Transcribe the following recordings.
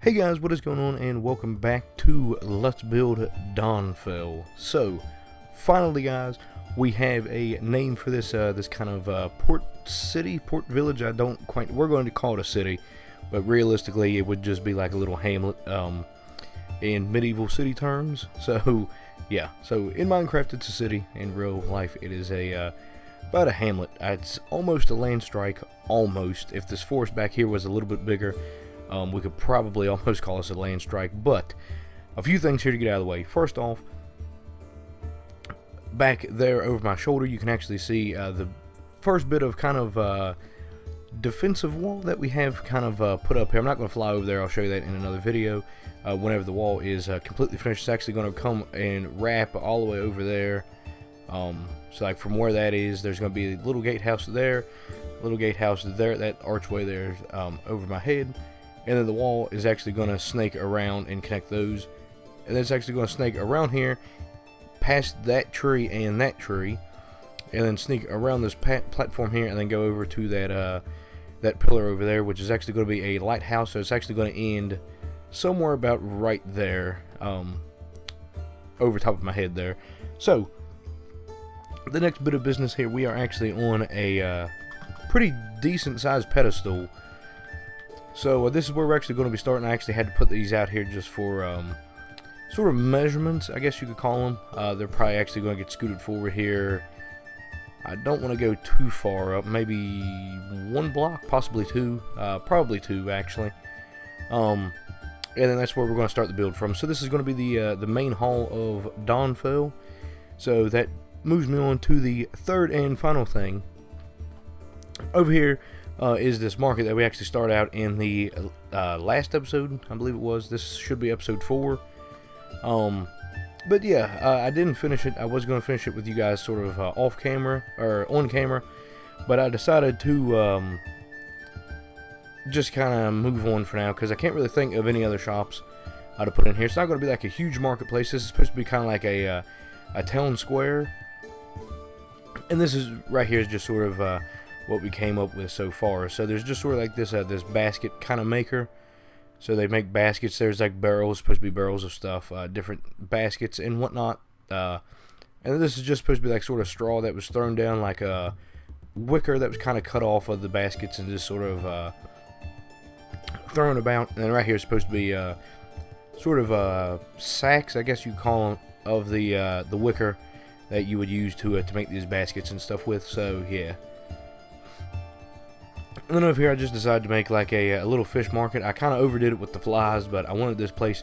Hey guys, what is going on, and welcome back to Let's Build Dawnfell. So, finally guys, we have a name for this this kind of port village. We're going to call it a city, but realistically it would just be like a little hamlet in medieval city terms. So, yeah, so in Minecraft it's a city, in real life it is about a hamlet. It's almost a land strike, almost. If this forest back here was a little bit bigger, we could probably almost call this a land strike, but a few things here to get out of the way. First off, back there over my shoulder, you can actually see the first bit of kind of defensive wall that we have kind of put up here. I'm not going to fly over there. I'll show you that in another video. Whenever the wall is completely finished, it's actually going to come and wrap all the way over there. So like from where that is, there's going to be a little gatehouse there, that archway there over my head. And then the wall is actually going to snake around and connect those. And then it's actually going to snake around here, past that tree, and then sneak around this platform here, and then go over to that pillar over there, which is actually going to be a lighthouse. So it's actually going to end somewhere about right there, over top of my head there. So the next bit of business here, we are actually on a pretty decent sized pedestal. So this is where we're actually going to be starting. I actually had to put these out here just for sort of measurements, I guess you could call them. They're probably actually going to get scooted forward here. I don't want to go too far up, maybe one block, possibly two, probably two actually. And then that's where we're going to start the build from. So this is going to be the main hall of Dawnfell. So that moves me on to the third and final thing. Over here is this market that we actually start out in the last episode, I believe it was. This should be episode 4. But yeah, I didn't finish it. I was going to finish it with you guys sort of off camera, or on camera, but I decided to just kind of move on for now, because I can't really think of any other shops to put in here. It's not going to be like a huge marketplace. This is supposed to be kind of like a town square. And this is right here is just sort of what we came up with so far. So there's just sort of like this this basket kind of maker. So they make baskets. There's like barrels, supposed to be barrels of stuff, different baskets and whatnot. And this is just supposed to be like sort of straw that was thrown down, like a wicker that was kind of cut off of the baskets and just sort of thrown about. And then right here is supposed to be sort of sacks, I guess you call them, of the wicker that you would use to make these baskets and stuff with. So yeah. And then over here I just decided to make like a little fish market. I kind of overdid it with the flies, but I wanted this place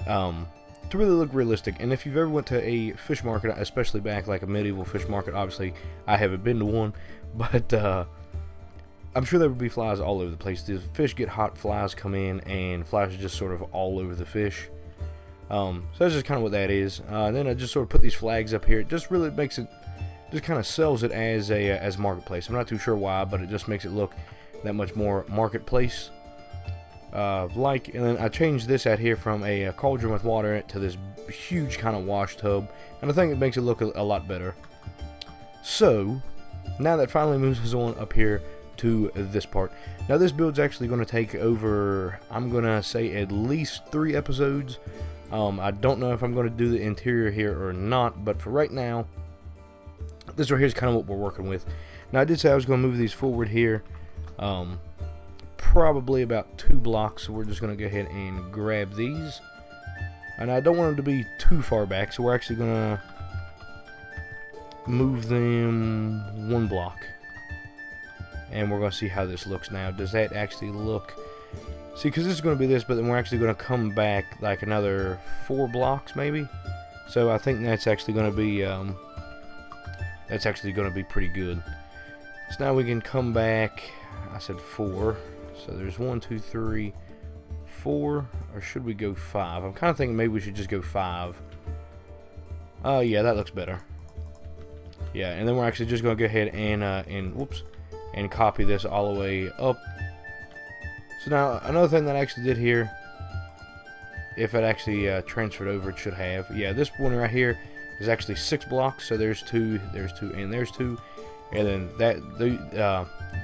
to really look realistic. And if you've ever went to a fish market, especially back like a medieval fish market, obviously I haven't been to one, but I'm sure there would be flies all over the place. The fish get hot, flies come in, and flies are just sort of all over the fish. So that's just kind of what that is. And then I just sort of put these flags up here. It just really makes it, just kind of sells it as a marketplace. I'm not too sure why, but it just makes it look that much more marketplace like. And then I changed this out here from a cauldron with water in it to this huge kind of wash tub, and I think it makes it look a lot better. So now that finally moves us on up here to this part. Now this build's actually going to take over, I'm going to say, at least 3 episodes. I don't know if I'm going to do the interior here or not, but for right now, this right here is kind of what we're working with. Now I did say I was going to move these forward here, probably about 2 blocks, so we're just going to go ahead and grab these. And I don't want them to be too far back, so we're actually going to move them 1 block. And we're going to see how this looks now. Does that actually look... See, because this is going to be this, but then we're actually going to come back like another 4 blocks maybe. So I think that's actually going to be pretty good. So now we can come back. I said 4. So there's 1, 2, 3, 4. Or should we go 5? I'm kind of thinking maybe we should just go 5. Oh yeah, that looks better. Yeah, and then we're actually just going to go ahead and copy this all the way up. So now another thing that I actually did here, if it actually transferred over, it should have. Yeah, this one right here is actually 6 blocks. So there's 2, there's 2, and there's 2. And then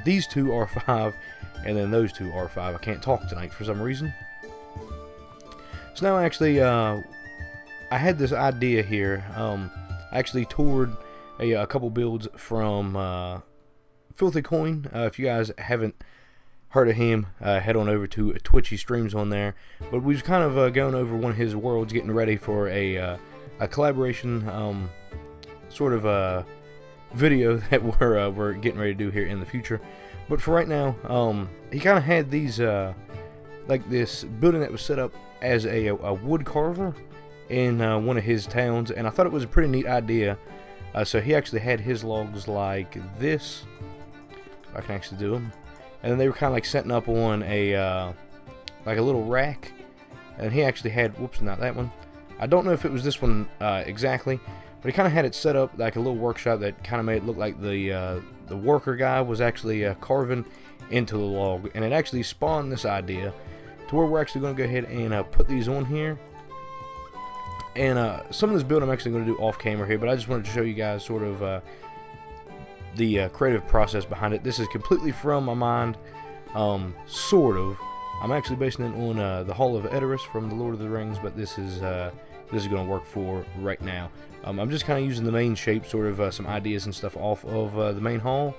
these 2 are 5, and then those 2 are 5. I can't talk tonight for some reason. So now actually, I had this idea here. I actually toured a couple builds from Filthy Coin. If you guys haven't heard of him, head on over to Twitch. He streams on there. But we was kind of going over one of his worlds, getting ready for a collaboration sort of video that we're getting ready to do here in the future. But for right now, he kind of had these like this building that was set up as a wood carver in one of his towns, and I thought it was a pretty neat idea. So he actually had his logs like this. I can actually do them, and then they were kind of like setting up on a like a little rack, and he actually had, whoops, not that one. I don't know if it was this one exactly, but he kind of had it set up like a little workshop that kind of made it look like the worker guy was actually carving into the log, and it actually spawned this idea to where we're actually going to go ahead and put these on here. And some of this build I'm actually going to do off camera here, but I just wanted to show you guys sort of the creative process behind it. This is completely from my mind, sort of. I'm actually basing it on the Hall of Edoras from the Lord of the Rings, but this is going to work for right now. I'm just kind of using the main shape, sort of some ideas and stuff off of the main hall.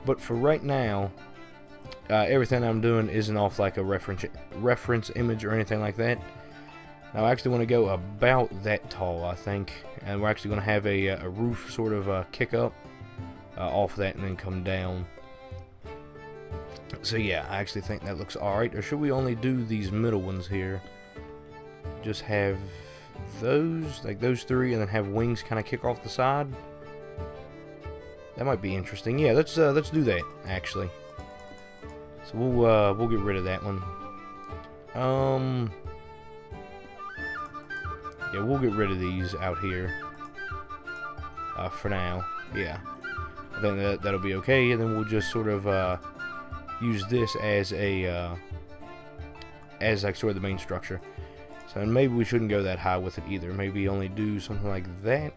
But for right now, everything I'm doing isn't off like a reference image or anything like that. Now I actually want to go about that tall, I think, and we're actually going to have a roof sort of kick up off that and then come down. So yeah, I actually think that looks alright. Or should we only do these middle ones here? Just have those, like those three, and then have wings kind of kick off the side. That might be interesting. Yeah, let's do that actually. So we'll get rid of that one. Yeah, we'll get rid of these out here for now. Yeah, I think that'll be okay, and then we'll just sort of use this as a as like sort of the main structure. So maybe we shouldn't go that high with it either. Maybe only do something like that,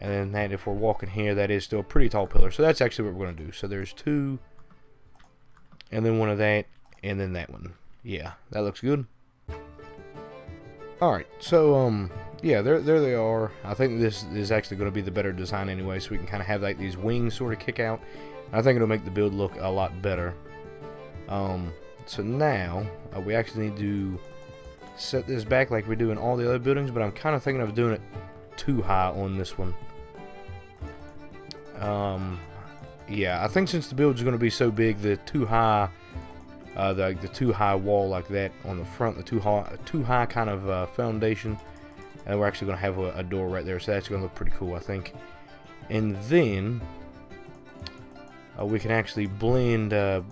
and then that, if we're walking here, that is still a pretty tall pillar. So that's actually what we're going to do. So there's two, and then one of that, and then that one. Yeah, that looks good. Alright, so yeah, there they are. I think this is actually going to be the better design anyway, so we can kind of have like these wings sort of kick out. I think it'll make the build look a lot better. So now we actually need to set this back like we do in all the other buildings, but I'm kind of thinking of doing it too high on this one. Yeah, I think since the build is going to be so big, the too high wall like that on the front, the too high kind of foundation, and we're actually going to have a door right there, so that's going to look pretty cool, I think. And then we can actually blend or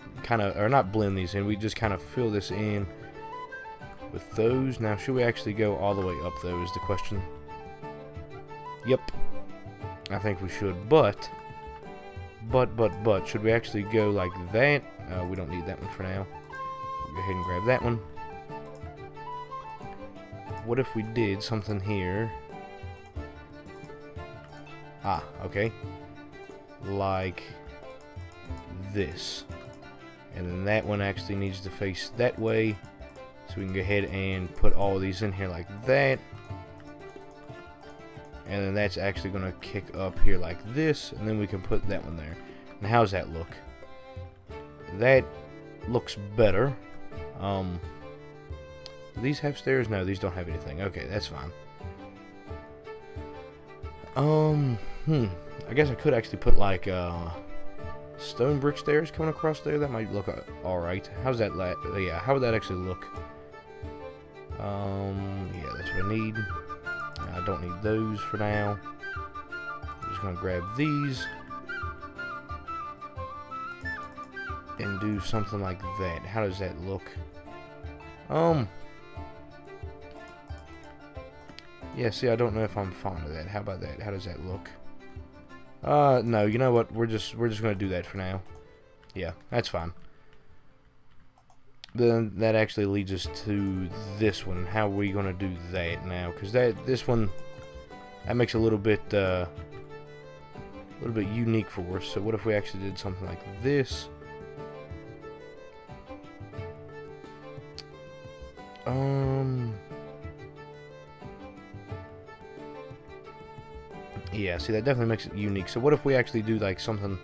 not blend these in, we just kind of fill this in with those. Now should we actually go all the way up though, is the question. Yep, I think we should, but should we actually go like that? We don't need that one for now. We'll go ahead and grab that one. What if we did something here? Ah, okay. Like this. And then that one actually needs to face that way. So we can go ahead and put all of these in here like that. And then that's actually going to kick up here like this. And then we can put that one there. And how's that look? That looks better. Do these have stairs? No, these don't have anything. Okay, that's fine. I guess I could actually put like stone brick stairs coming across there. That might look alright. How's that? Yeah, how would that actually look? Yeah, that's what I need. I don't need those for now. I'm just gonna grab these and do something like that. How does that look? Yeah, see, I don't know if I'm fond of that. How about that? How does that look? No, you know what? We're just gonna do that for now. Yeah, that's fine. Then that actually leads us to this one. How are we gonna do that now? Because this one, that makes a little bit unique for us. So what if we actually did something like this? Yeah, see, that definitely makes it unique. So what if we actually do like something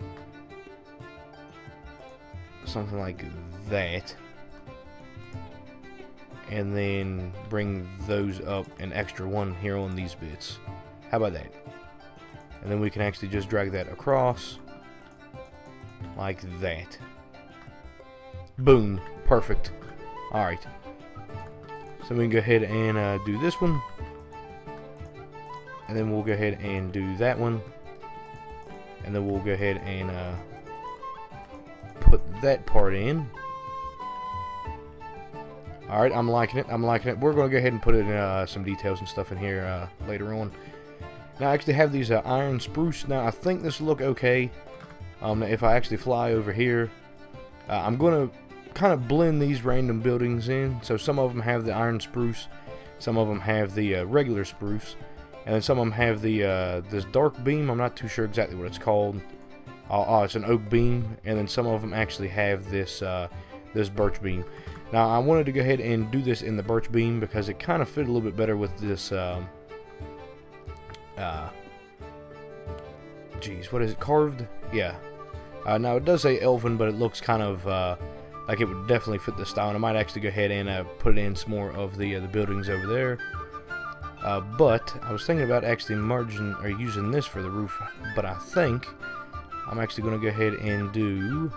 like that, and then bring those up an extra one here on these bits? How about that? And then we can actually just drag that across like that. Boom, perfect. Alright, so we can go ahead and do this one, and then we'll go ahead and do that one, and then we'll go ahead and put that part in. Alright, I'm liking it. We're going to go ahead and put in some details and stuff in here later on. Now I actually have these iron spruce. Now I think this will look okay. If I actually fly over here, I'm going to kind of blend these random buildings in. So some of them have the iron spruce, some of them have the regular spruce, and then some of them have the this dark beam. I'm not too sure exactly what it's called. Oh, it's an oak beam, and then some of them actually have this this birch beam. Now I wanted to go ahead and do this in the birch beam because it kind of fit a little bit better with this. Geez, what is it? Carved? Yeah. Now it does say elven, but it looks kind of like it would definitely fit the style, and I might actually go ahead and put in some more of the buildings over there. But I was thinking about actually merging or using this for the roof, but I think I'm actually going to go ahead and do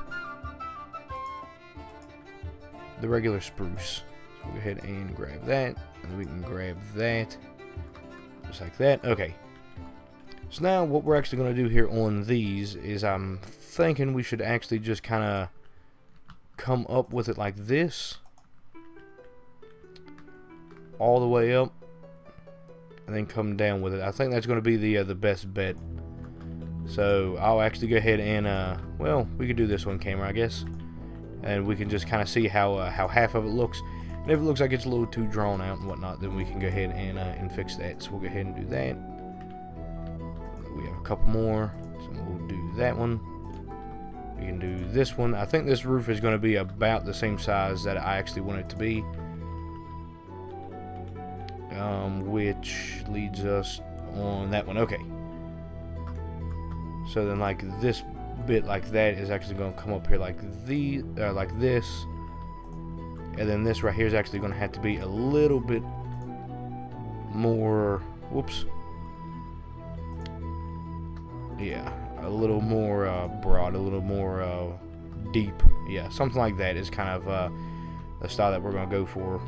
the regular spruce. So we'll go ahead and grab that, and we can grab that, just like that. Okay. So now what we're actually going to do here on these is I'm thinking we should actually just kind of come up with it like this, all the way up, and then come down with it. I think that's going to be the best bet. So I'll actually go ahead and well, we could do this on camera, I guess, and we can just kind of see how half of it looks. And if it looks like it's a little too drawn out and whatnot, then we can go ahead and fix that. So we'll go ahead and do that. We have a couple more, so we'll do that one. We can do this one. I think this roof is going to be about the same size that I actually want it to be, which leads us on that one. Okay. So then, like this bit, like that, is actually going to come up here like like this, and then this right here is actually going to have to be a little bit more. Whoops. Yeah, a little more broad, a little more deep. Yeah, something like that is kind of the style that we're going to go for.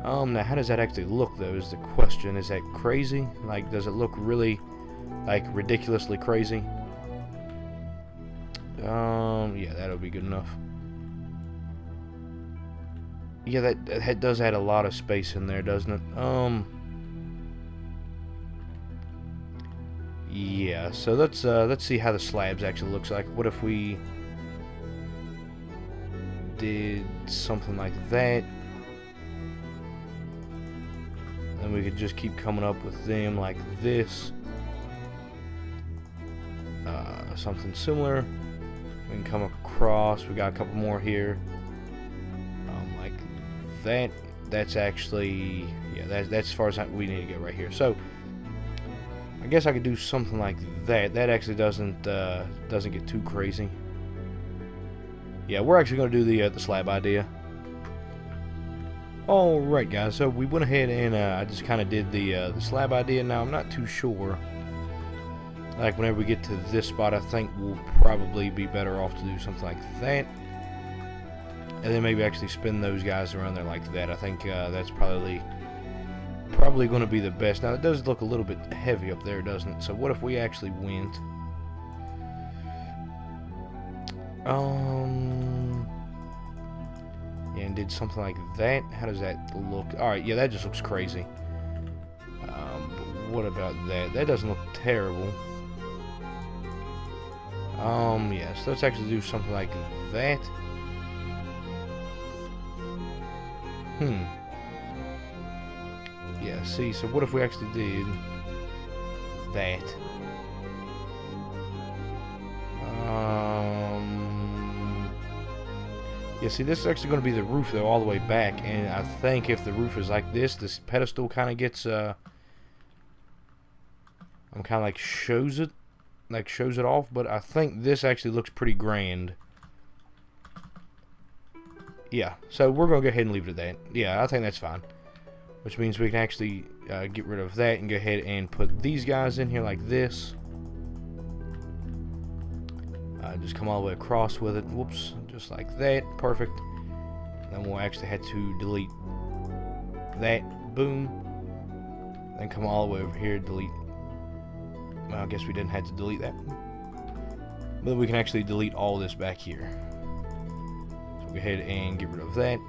Now how does that actually look though is the question. Is that crazy? Like, does it look really, like, ridiculously crazy? Yeah, that'll be good enough. Yeah, that does add a lot of space in there, doesn't it? Yeah, so let's see how the slabs actually looks like. What if we did something like that, and we could just keep coming up with them like this, something similar. We can come across. We got a couple more here, like that. That's actually, yeah, that's as far as we need to get right here. So I guess I could do something like that. That actually doesn't get too crazy. Yeah, we're actually going to do the slab idea. Alright guys, so we went ahead and I just kind of did the slab idea. Now I'm not too sure. Like, whenever we get to this spot, I think we'll probably be better off to do something like that. And then maybe actually spin those guys around there like that. I think that's probably going to be the best. Now it does look a little bit heavy up there, doesn't it? So what if we actually went and did something like that? How does that look? Alright, yeah, that just looks crazy. But what about that? That doesn't look terrible. Yeah, so let's actually do something like that. Yeah, see, so what if we actually did that? Yeah, see, this is actually going to be the roof, though, all the way back, and I think if the roof is like this pedestal kind of gets, I'm kind of like shows it off, but I think this actually looks pretty grand. Yeah, so we're going to go ahead and leave it at that. Yeah, I think that's fine. Which means we can actually get rid of that and go ahead and put these guys in here like this. Just come all the way across with it. Whoops, just like that. Perfect. Then we'll actually have to delete that. Boom. Then come all the way over here, delete. Well, I guess we didn't have to delete that. But we can actually delete all this back here. So go ahead and get rid of that.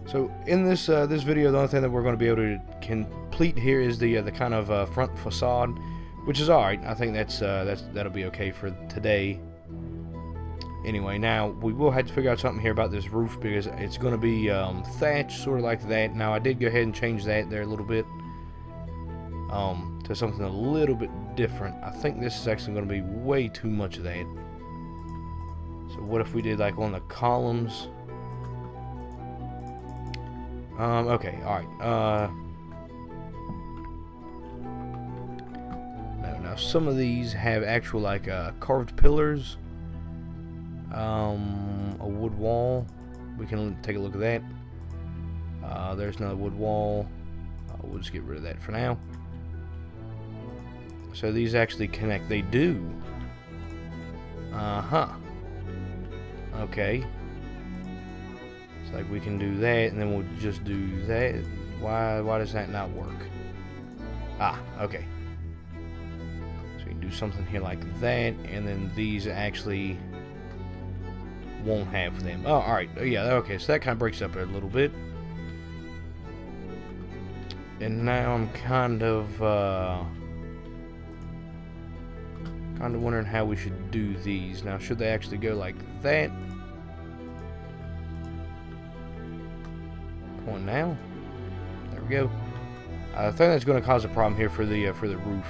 So in this this video, the only thing that we're going to be able to complete here is the kind of front facade, which is alright. I think that'll be okay for today. Anyway, now we will have to figure out something here about this roof, because it's going to be thatched, sort of like that. Now I did go ahead and change that there a little bit to something a little bit different. I think this is actually going to be way too much of that. So what if we did like on the columns? Okay, alright. Now some of these have actual like carved pillars. A wood wall. We can take a look at that. There's another wood wall. We'll just get rid of that for now. So these actually connect. They do. Okay. It's like we can do that, and then we'll just do that. Why does that not work? Okay. So we can do something here like that, and then these actually won't have them. Oh, alright. Yeah, okay. So that kind of breaks up a little bit. And now I'm kind of wondering how we should do these. Now, should they actually go like that? Come on now. There we go. I think that's going to cause a problem here for the roof.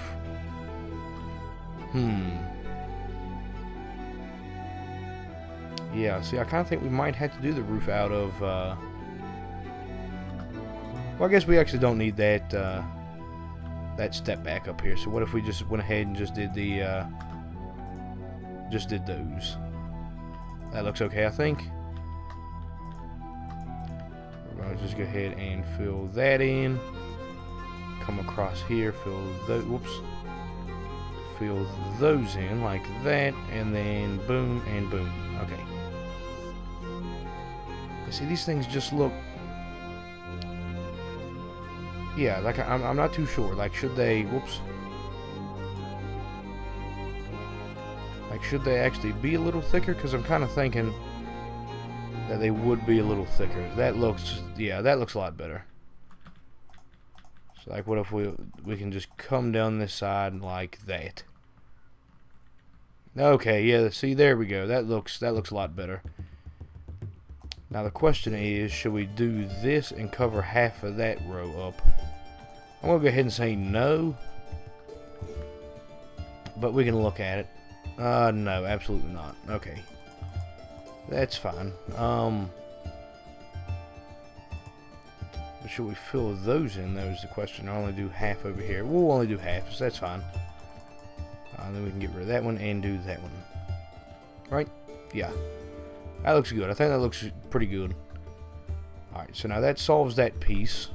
Yeah, see, I kind of think we might have to do the roof out of, well, I guess we actually don't need that, that step back up here. So what if we just went ahead and just did the, those? That looks okay, I think. We're going to just go ahead and fill that in. Come across here, fill those, fill those in like that, and then boom and boom. Okay. See, these things just look, yeah, like I'm not too sure. Like, should they, like, should they actually be a little thicker? Because I'm kind of thinking that they would be a little thicker. That looks, yeah, that looks a lot better. So, like, what if we can just come down this side like that? Okay, yeah, see, there we go. That looks a lot better. Now the question is, should we do this and cover half of that row up? I'm going to go ahead and say no. But we can look at it. No, absolutely not. Okay. That's fine. But should we fill those in? That was the question. I'll only do half over here. We'll only do half, so that's fine. Then we can get rid of that one and do that one. Right? Yeah. That looks good. I think that looks pretty good. Alright, so now that solves that piece.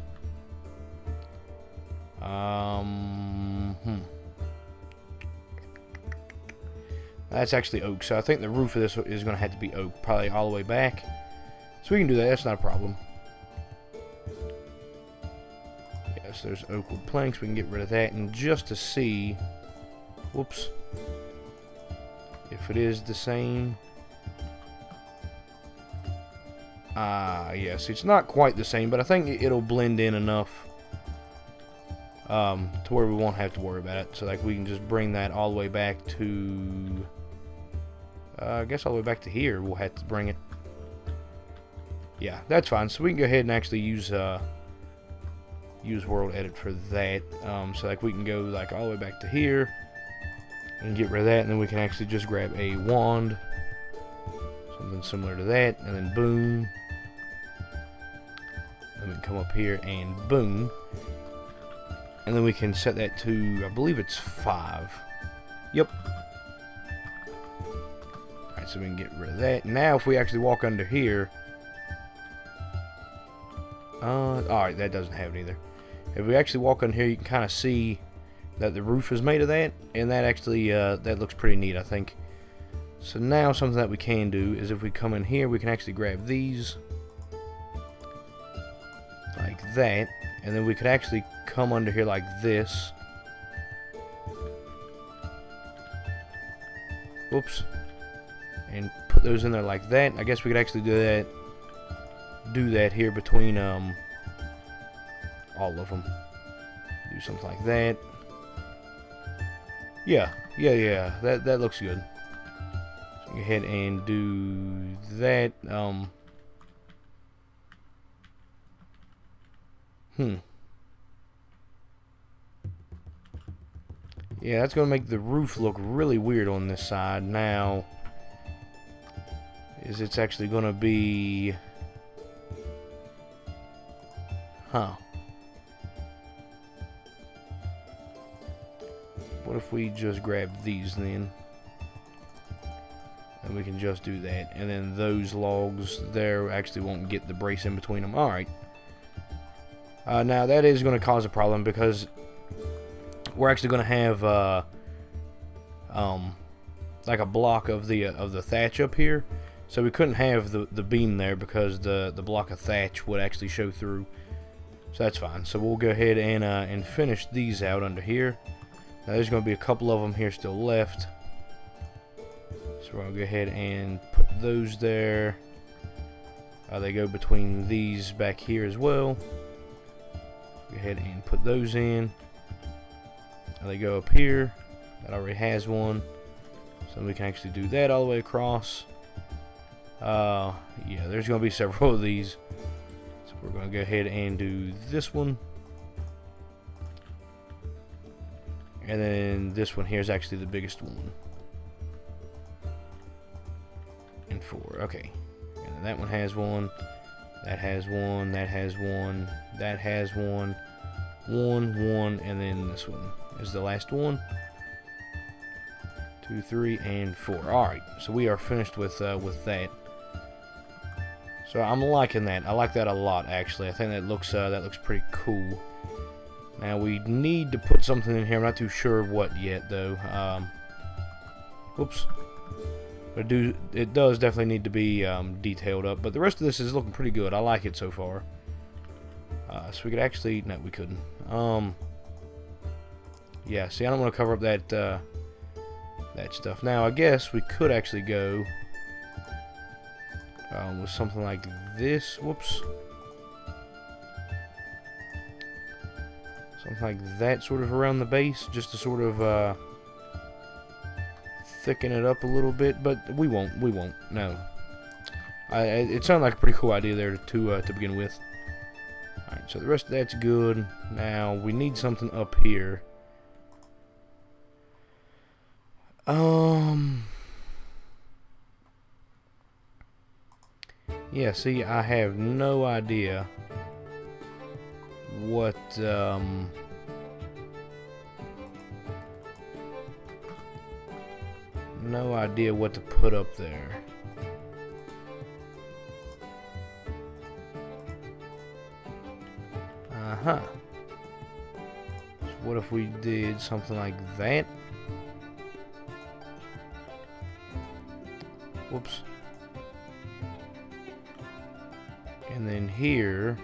That's actually oak, so I think the roof of this is going to have to be oak, probably all the way back. So we can do that. That's not a problem. Yes, there's oak wood planks. We can get rid of that. And just to see, if it is the same. Yes, it's not quite the same, but I think it'll blend in enough to where we won't have to worry about it. So like we can just bring that all the way back to, I guess all the way back to here. We'll have to bring it. Yeah, that's fine. So we can go ahead and actually use world edit for that. So like we can go like all the way back to here and get rid of that, and then we can actually just grab a wand, something similar to that, and then boom. And we can come up here and boom. And then we can set that to, I believe it's 5. Yep. Alright, so we can get rid of that. Now if we actually walk under here... alright, that doesn't have it either. If we actually walk under here, you can kind of see that the roof is made of that. And that actually, that looks pretty neat, I think. So now something that we can do is if we come in here, we can actually grab these. Like that. And then we could actually come under here like this. Whoops. And put those in there like that. I guess we could actually do that here between all of them. Do something like that. Yeah. That looks good. So go ahead and do that. Yeah, that's going to make the roof look really weird on this side. Now, it's actually going to be... What if we just grab these then? And we can just do that. And then those logs there actually won't get the brace in between them. Alright. Now that is going to cause a problem because we're actually going to have like a block of the thatch up here, so we couldn't have the beam there because the block of thatch would actually show through. So that's fine. So we'll go ahead and finish these out under here. Now there's going to be a couple of them here still left, so we're going to go ahead and put those there. They go between these back here as well. Go ahead and put those in. They go up here. That already has one, so we can actually do that all the way across. Yeah, there's going to be several of these, so we're going to go ahead and do this one, and then this one here is actually the biggest one. And 4, okay, and then that one has one. That has one, that has one, that has one, one, and then this one is the last one. 2, 3, and 4. Alright, so we are finished with that. So I'm liking that. I like that a lot, actually. I think that looks pretty cool. Now we need to put something in here. I'm not too sure what yet, though. Whoops. But it does definitely need to be detailed up. But the rest of this is looking pretty good. I like it so far. So we could actually... No, we couldn't. Yeah, see, I don't want to cover up that that stuff. Now, I guess we could actually go with something like this. Whoops. Something like that sort of around the base. Just to sort of... thicken it up a little bit, but we won't. No. It sounded like a pretty cool idea there to begin with. Alright, so the rest of that's good. Now we need something up here. Yeah, see, I have no idea what no idea what to put up there. So what if we did something like that? Whoops. And then here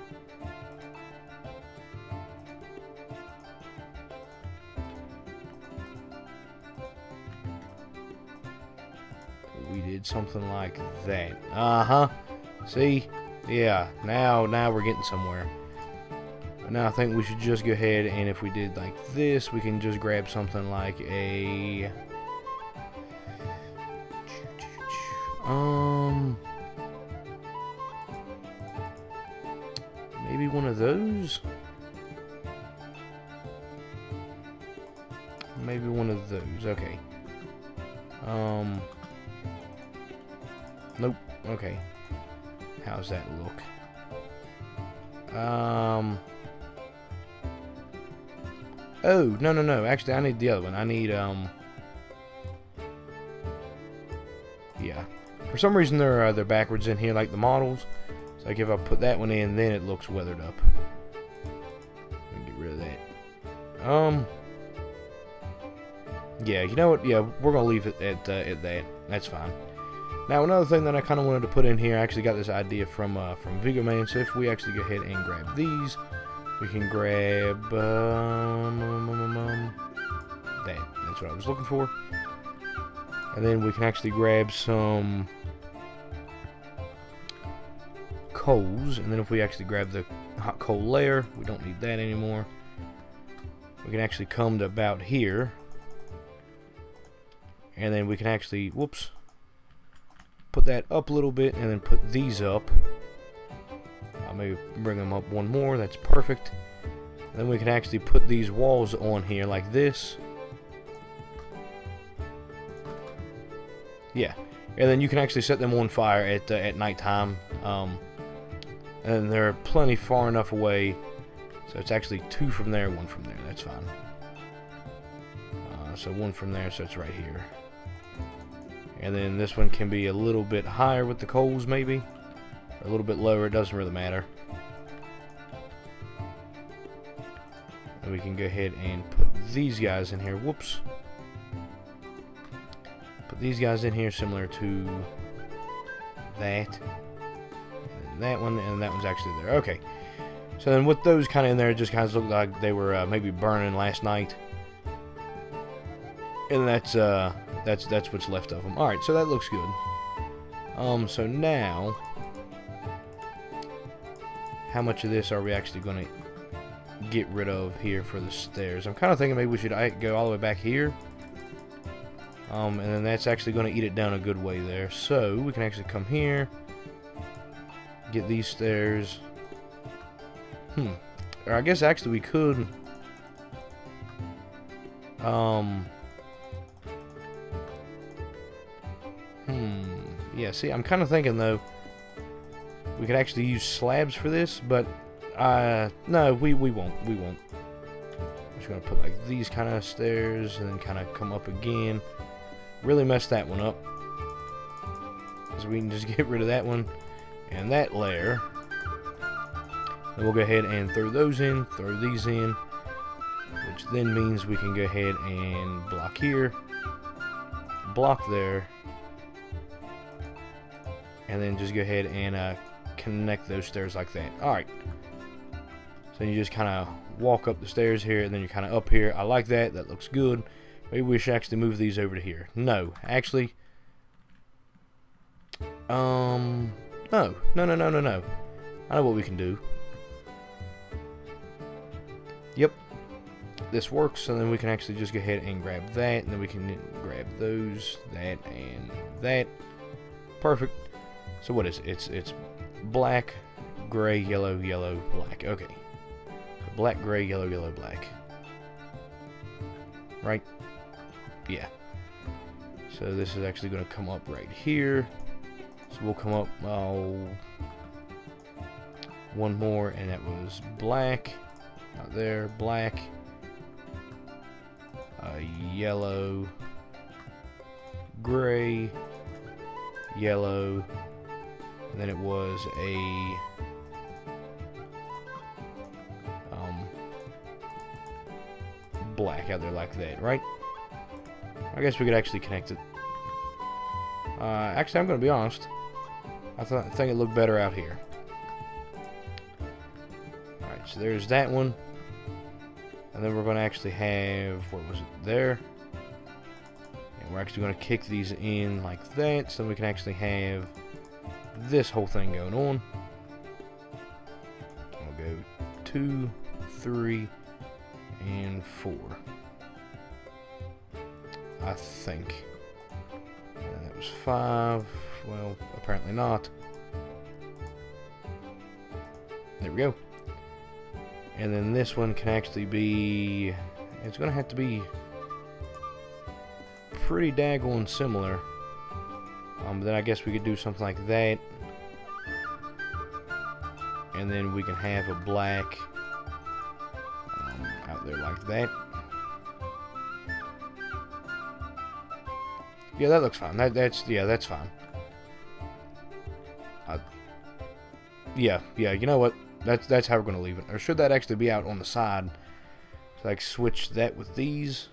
we did something like that. See? Yeah, now we're getting somewhere. But now I think we should just go ahead, and if we did like this, we can just grab something like a maybe one of those. Maybe one of those. Okay. Nope. Okay. How's that look? Oh, no, no, no. Actually, I need the other one. I need, yeah. For some reason, they're backwards in here, like the models. So, like, if I put that one in, then it looks weathered up. Let me get rid of that. Yeah, you know what? Yeah, we're going to leave it at that. That's fine. Now, another thing that I kind of wanted to put in here, I actually got this idea from Vigo Man. So, if we actually go ahead and grab these, we can grab that. That's what I was looking for. And then we can actually grab some coals. And then if we actually grab the hot coal layer, we don't need that anymore. We can actually come to about here. And then we can actually, whoops, put that up a little bit and then put these up. I'll maybe bring them up one more. That's perfect. And then we can actually put these walls on here like this. Yeah. And then you can actually set them on fire at nighttime. And they're plenty far enough away. So it's actually 2 from there, 1 from there. That's fine. So 1 from there, so it's right here. And then this one can be a little bit higher with the coals, maybe. Or a little bit lower, it doesn't really matter. And we can go ahead and put these guys in here. Whoops. Put these guys in here similar to that. And that one, and that one's actually there. Okay. So then with those kind of in there, it just kind of looked like they were maybe burning last night. And that's what's left of them. Alright, so that looks good. So now, how much of this are we actually going to get rid of here for the stairs? I'm kind of thinking maybe we should go all the way back here. And then that's actually going to eat it down a good way there. So we can actually come here, get these stairs. Or I guess actually we could. Yeah, see, I'm kind of thinking, though, we could actually use slabs for this, but, no, we won't. I'm just going to put, like, these kind of stairs, and then kind of come up again. Really mess that one up. So we can just get rid of that one, and that layer. Then we'll go ahead and throw those in, throw these in, which then means we can go ahead and block here, block there, and then just go ahead and connect those stairs like that. Alright. So you just kind of walk up the stairs here, and then you're kind of up here. I like that. That looks good. Maybe we should actually move these over to here. No. Actually. No. No. I know what we can do. Yep. This works, and then we can actually just go ahead and grab that, and then we can grab those, that, and that. Perfect. So what is it? It's black, gray, yellow, yellow, black. Okay. So black, gray, yellow, yellow, black. Right? Yeah. So this is actually going to come up right here. So we'll come up, one more, and that was black. Not there, black. Yellow. Gray. Yellow. And then it was a black out there like that, right? I guess we could actually connect it. Actually, I'm going to be honest. I think it looked better out here. Alright, so there's that one. And then we're going to actually have, what was it, there? And we're actually going to kick these in like that, so we can actually have this whole thing going on. We'll go 2, 3, and 4. I think. And that was 5. Well, apparently not. There we go. And then this one can actually be, it's going to have to be pretty daggone similar. But then I guess we could do something like that. And then we can have a black out there like that. Yeah, that looks fine. That's fine. Yeah, you know what? That's how we're gonna leave it. Or should that actually be out on the side? So like switch that with these.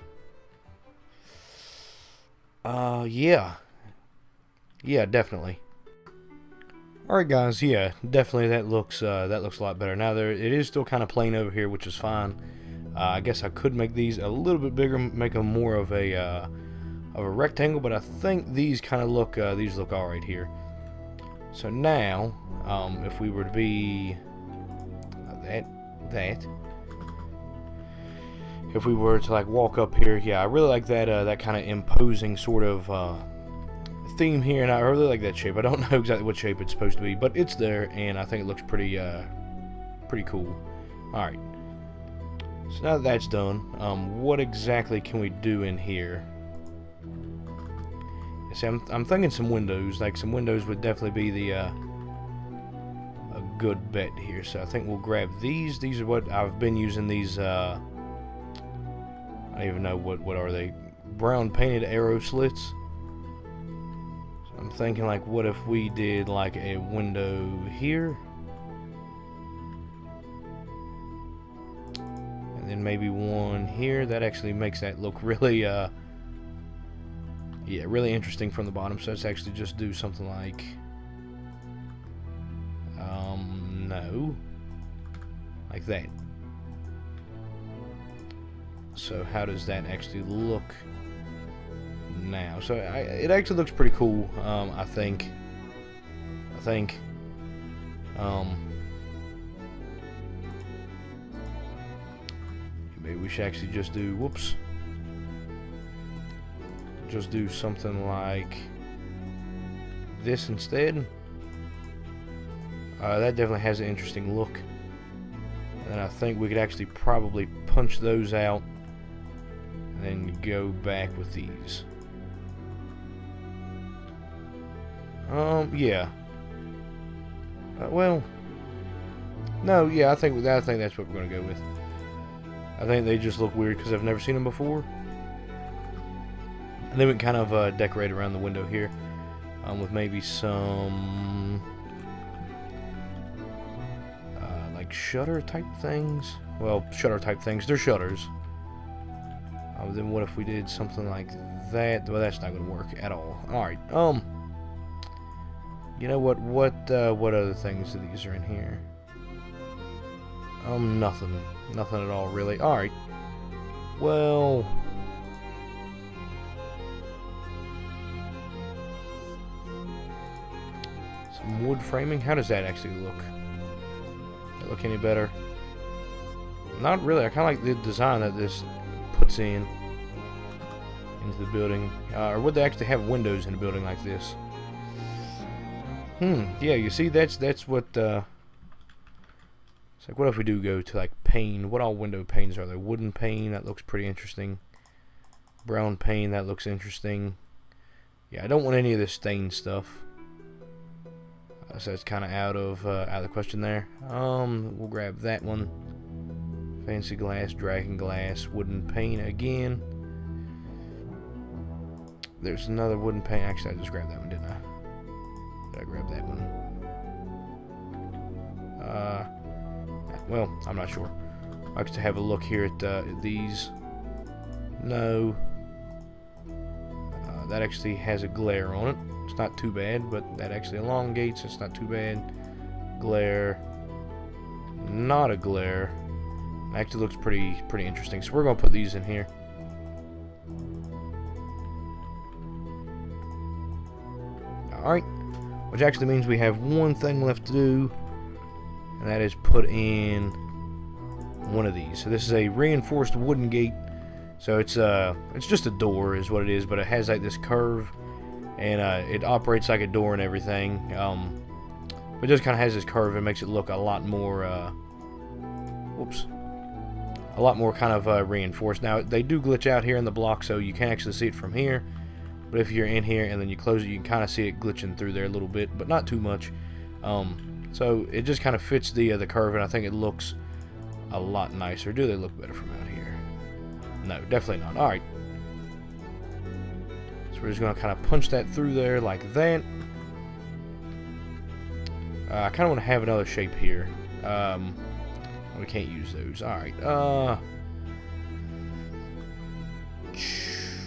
Yeah, definitely. All right, guys. Yeah, definitely that looks a lot better. Now it is still kind of plain over here, which is fine. I guess I could make these a little bit bigger, make them more of a rectangle, but I think these kind of look all right here. So now, if we were to be if we were to like walk up here, yeah, I really like that kind of imposing sort of theme here, and I really like that shape. I don't know exactly what shape it's supposed to be, but it's there, and I think it looks pretty cool. All right. So now that that's done, what exactly can we do in here? See, I'm thinking some windows. Like some windows would definitely be a good bet here. So I think we'll grab these. These are what I've been using. These I don't even know what are they? Brown painted arrow slits. So I'm thinking like, what if we did like a window here? And then maybe one here. That actually makes that look really, yeah, really interesting from the bottom. So let's actually just do something like, no, like that. So how does that actually look now? So it actually looks pretty cool. I think. Maybe we should actually just do, whoops, just do something like this instead. That definitely has an interesting look. And I think we could actually probably punch those out and then go back with these. Yeah. Well, no, yeah, I think that's what we're gonna go with. I think they just look weird because I've never seen them before. And then we can kind of decorate around the window here with maybe some like shutter type things. Well, shutter type things. They're shutters. Then what if we did something like that? Well, that's not going to work at all. All right. You know what? What other things of these are in here? Nothing. Nothing at all, really. All right. Well, some wood framing. How does that actually look? Does that look any better? Not really. I kind of like the design that this puts into the building. Or would they actually have windows in a building like this? Yeah, you see, that's what. It's like, what if we do go to like pane? What all window panes are there? Wooden pane, that looks pretty interesting. Brown pane, that looks interesting. Yeah, I don't want any of this stained stuff. So it's kind of out of the question there. We'll grab that one. Fancy glass, dragon glass, wooden pane again. There's another wooden pane. Actually, I just grabbed that one, didn't I? Did I grab that one? Well, I'm not sure. I have to have a look here at these. No. That actually has a glare on it. It's not too bad, but that actually elongates. It's not too bad. Glare. Not a glare. It actually looks pretty interesting. So we're going to put these in here. Alright. Which actually means we have one thing left to do. And that is put in one of these. So this is a reinforced wooden gate. So it's just a door is what it is, but it has like this curve, and it operates like a door and everything. But it just kind of has this curve and makes it look a lot more kind of reinforced. Now they do glitch out here in the block, so you can actually see it from here. But if you're in here and then you close it, you can kind of see it glitching through there a little bit, but not too much. So it just kind of fits the curve, and I think it looks a lot nicer. Do they look better from out here? No, definitely not. Alright. So we're just going to kind of punch that through there like that. I kind of want to have another shape here. We can't use those. Alright.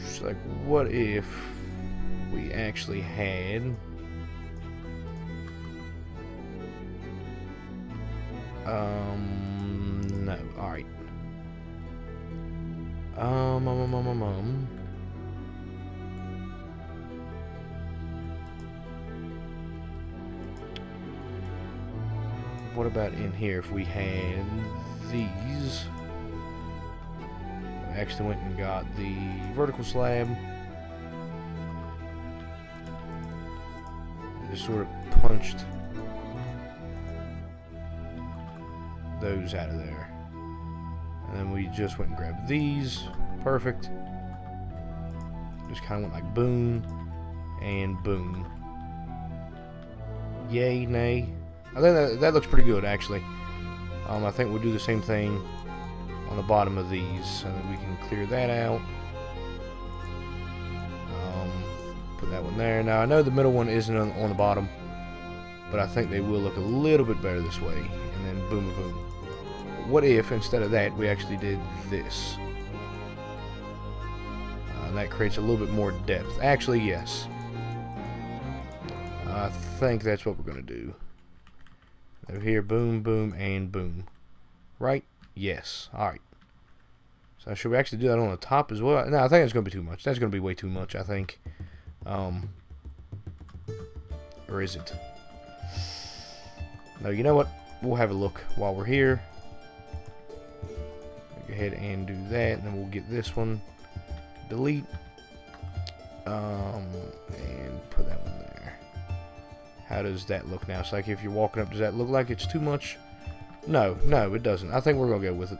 So like, what if we actually had... no. Alright. What about in here if we had these? I actually went and got the vertical slab. And just sort of punched those out of there. And then we just went and grabbed these. Perfect. Just kind of went like boom and boom. Yay, nay. I think that looks pretty good, actually. I think we'll do the same thing on the bottom of these, so that we can clear that out. Put that one there. Now, I know the middle one isn't on the bottom, but I think they will look a little bit better this way. And then boom, boom. What if, instead of that, we actually did this? That creates a little bit more depth. Actually, yes. I think that's what we're going to do. Over here, boom, boom, and boom. Right? Yes. Alright. So should we actually do that on the top as well? No, I think that's going to be too much. That's going to be way too much, I think. Or is it? No, you know what? We'll have a look while we're here. Go ahead and do that, and then we'll get this one. Delete. And put that one there. How does that look now? It's like if you're walking up, does that look like it's too much? No, it doesn't. I think we're going to go with it.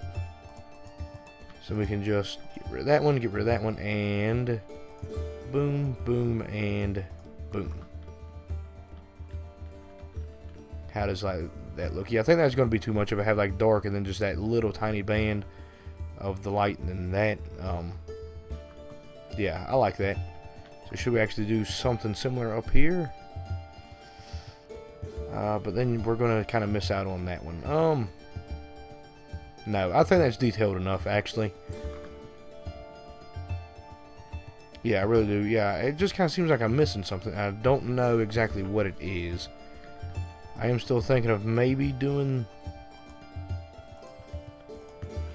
So we can just get rid of that one, and boom, boom, and boom. How does that look? Yeah, I think that's going to be too much if I have like dark and then just that little tiny band of the light and then that. Yeah, I like that. So should we actually do something similar up here? But then we're going to kind of miss out on that one. No, I think that's detailed enough, actually. Yeah, I really do. Yeah, it just kind of seems like I'm missing something. I don't know exactly what it is. I am still thinking of maybe doing...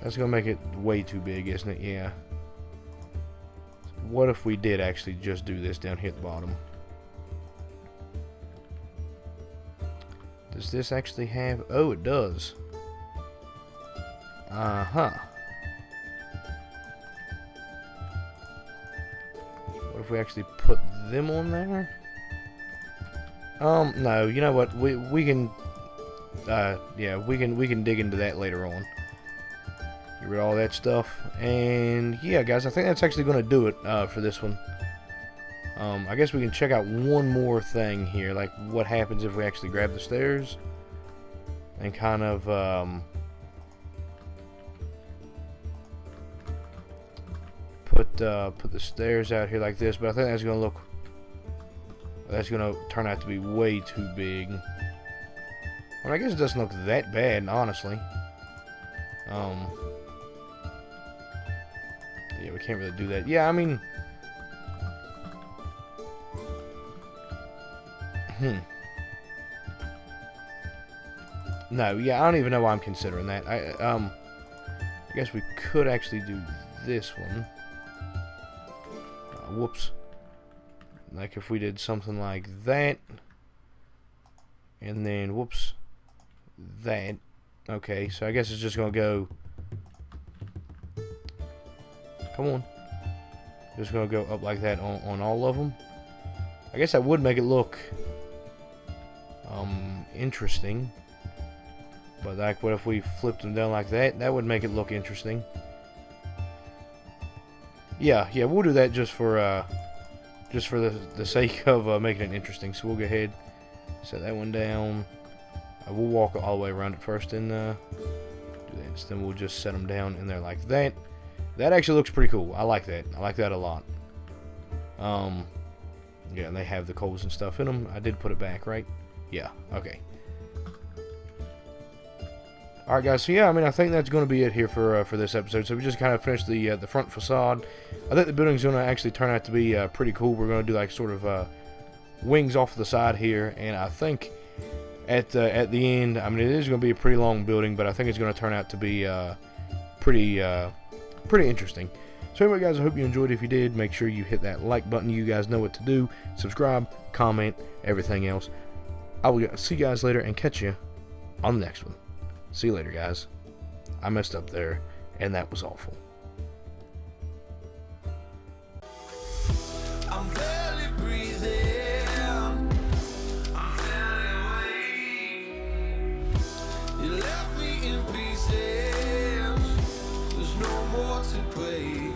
That's going to make it way too big, isn't it? Yeah. What if we did actually just do this down here at the bottom? Does this actually have... Oh, it does. Uh-huh. What if we actually put them on there? No, you know what? We can... yeah, we can dig into that later on. Get rid of all that stuff. And, yeah, guys, I think that's actually going to do it for this one. I guess we can check out one more thing here, like what happens if we actually grab the stairs and kind of put the stairs out here like this. But I think that's going to turn out to be way too big. Well, I guess it doesn't look that bad, honestly. Yeah, we can't really do that. Yeah, I mean. No, yeah, I don't even know why I'm considering that. I guess we could actually do this one. Whoops. Like if we did something like that. And then, whoops. That. Okay, so I guess it's just going to go... Come on. Just going to go up like that on all of them. I guess that would make it look... interesting. But like, what if we flipped them down like that? That would make it look interesting. Yeah, we'll do that just for the sake of making it interesting. So we'll go ahead, set that one down. We'll walk all the way around it first and do that. So then we'll just set them down in there like that. That actually looks pretty cool. I like that. I like that a lot. Yeah, and they have the coals and stuff in them. I did put it back, right? Yeah, okay. Alright guys, so yeah, I mean, I think that's going to be it here for this episode. So we just kind of finished the front facade. I think the building's going to actually turn out to be pretty cool. We're going to do like sort of wings off the side here, and I think at the end, I mean, it is going to be a pretty long building, but I think it's going to turn out to be pretty interesting. So anyway guys, I hope you enjoyed. If you did, make sure you hit that like button. You guys know what to do. Subscribe, comment, everything else. I will see you guys later and catch you on the next one. See you later, guys. I messed up there, and that was awful. I'm barely breathing. I'm barely awake. You left me in pieces. There's no more to play.